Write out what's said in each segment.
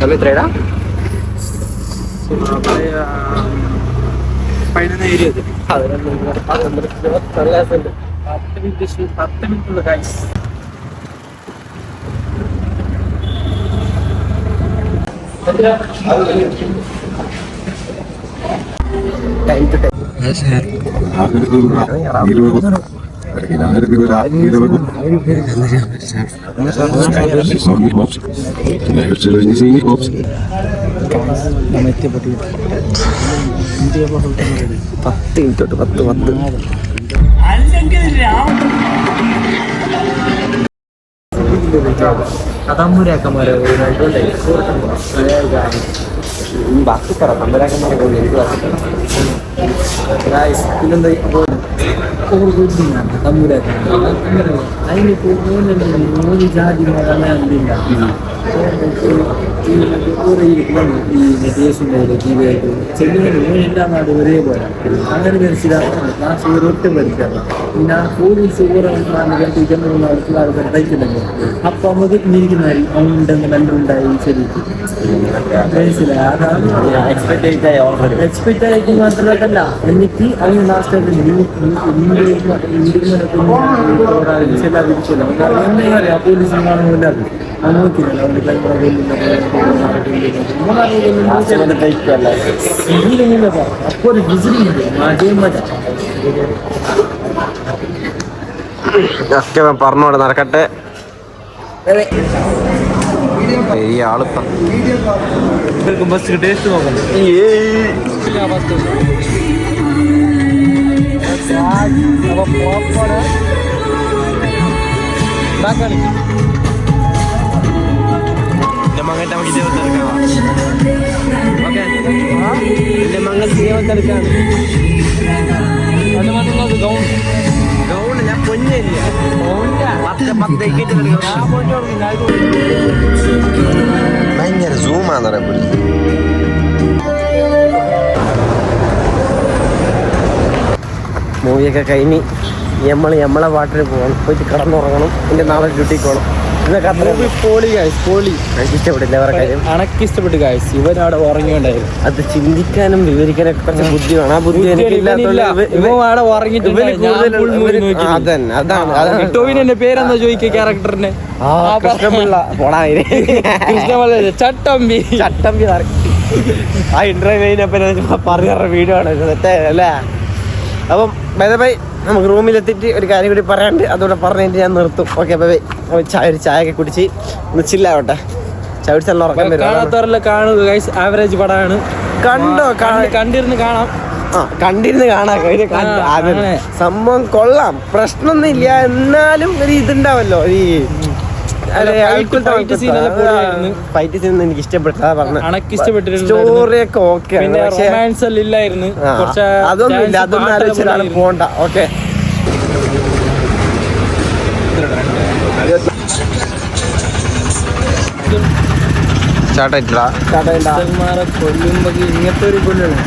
സമയം എത്രയാടാ? 11 മിനിറ്റുള്ള ഗൈസ്. Time to time. തമ്പുരാക്കന്മാരെ ബാക്കി പറ. തമ്പുരാക്കന്മാരെ പിന്നെന്താ അതിന് മൂന്ന് ജാതി മതമില്ല. എല്ലാ നാടും ഒരേപോലെ അങ്ങനെ മനസ്സിലാക്കാൻ ക്ലാസ് ഒരൊട്ടും പഠിക്കാറ്. പിന്നെ പോലീസ് തയ്ക്കുന്നുണ്ട്. അപ്പൊ നമുക്ക് ഇരിക്കുന്ന അവനുണ്ടെന്ന് നല്ല ഉണ്ടായി ശരി മനസ്സിലായി. അതാണ് എക്സ്പെക്ട് ആയിട്ട് മാത്രമല്ല. എന്നിട്ട് അവന് ലാസ്റ്റ് പോലീസിന് കാണുന്നില്ല. അത് നോക്കില്ല അപ്പൊ ഒരു വിസിലില്ല ഒക്കെ പറഞ്ഞോടെ നടക്കട്ടെ. ഈ ആളിപ്പം ബസ് ടേസ്റ്റ് നോക്കണം. മങ്ങട്ട് നമുക്ക് ഇരുപത്തെടുക്കാം. ഓക്കെ എന്റെ മംഗലത്തിൽ ഇരുപത്തെടുക്കാം. ഗൗണ് ഞാൻ പൊന്നില്ല. ഭയങ്കര സൂമാന്ന് പറയാൻ പോലും. മൂവിയൊക്കെ കഴിഞ്ഞ് നമ്മളെ പാട്ടിന് പോകണം. പോയിട്ട് കിടന്നുറങ്ങണം. എൻ്റെ നാളെ ഡ്യൂട്ടിക്ക് പോകണം. ഇഷ്ടപ്പെട്ടില്ല അവരുടെ കാര്യം. അണക്കിഷ്ടപ്പെട്ടു ഗായ്സ്. ഇവനവിടെ ഉറങ്ങിയുണ്ടായിരുന്നു. അത് ചിന്തിക്കാനും വിവരിക്കാനൊക്കെ കുറച്ച് ബുദ്ധി വേണം. ആ ബുദ്ധി ടോവിനെ പേരെന്താ ചോദിക്കുക ക്യാരക്ടറിന്? ചട്ടമ്പി. ആ ഇന്റർവ്യൂവിനെ പറഞ്ഞ വീഡിയോ ആണ് അല്ലേ. അപ്പം ബൈ നമുക്ക് റൂമിലെത്തിയിട്ട് ഒരു കാര്യം കൂടി പറയാണ്ട് അതോടെ പറഞ്ഞിട്ട് ഞാൻ നിർത്തും. Okay bye. ഒരു ചായ ഒക്കെ കുടിച്ച് ഒന്ന് ചില്ലാവട്ടെ. ചായ കുടിച്ചാൽ ഉറക്കം വരും. കാണുക ഗൈസ്. ആവറേജ് പടമാണ്. കണ്ടിരുന്ന് കാണാം. കണ്ടിരുന്ന് കാണാം. സംഭവം കൊള്ളാം. പ്രശ്നമൊന്നും ഇല്ല. എന്നാലും ഒരു ഇതുണ്ടാവല്ലോ. ഈ ഫൈറ്റ് സീൻ എനിക്ക് ഇഷ്ടപ്പെട്ടതാ പറഞ്ഞു. സ്റ്റോറിയൊക്കെ ഓക്കെ. അതൊന്നും ഇല്ല. അതൊന്നും ആലോചിച്ചാൽ പോണ്ട. ഓക്കെ സ്റ്റാർട്ടായിട്ടാ കൊല്ലുമ്പോ ഇങ്ങനത്തെ ഒരു കൊല്ലാണ്.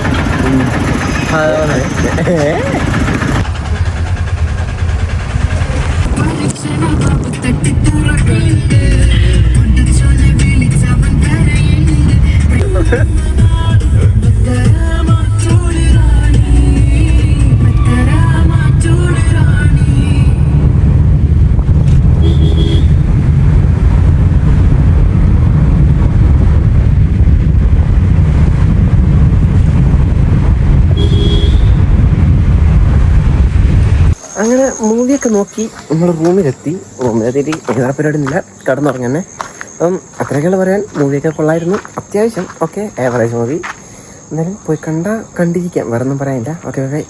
അങ്ങനെ മൂവിയൊക്കെ നോക്കി നമ്മൾ റൂമിലെത്തിയിട്ട് ഏതാ പരിപാടിയൊന്നുമില്ല. കിടന്നുറങ്ങന്നെ. അപ്പം അത്രയൊക്കെയുള്ള പറയാൻ. മൂവിയൊക്കെ കൊള്ളായിരുന്നു അത്യാവശ്യം. Okay average movie. എന്തായാലും പോയി കണ്ടിരിക്കാം. വേറെ ഒന്നും പറയാനില്ല. Okay bye.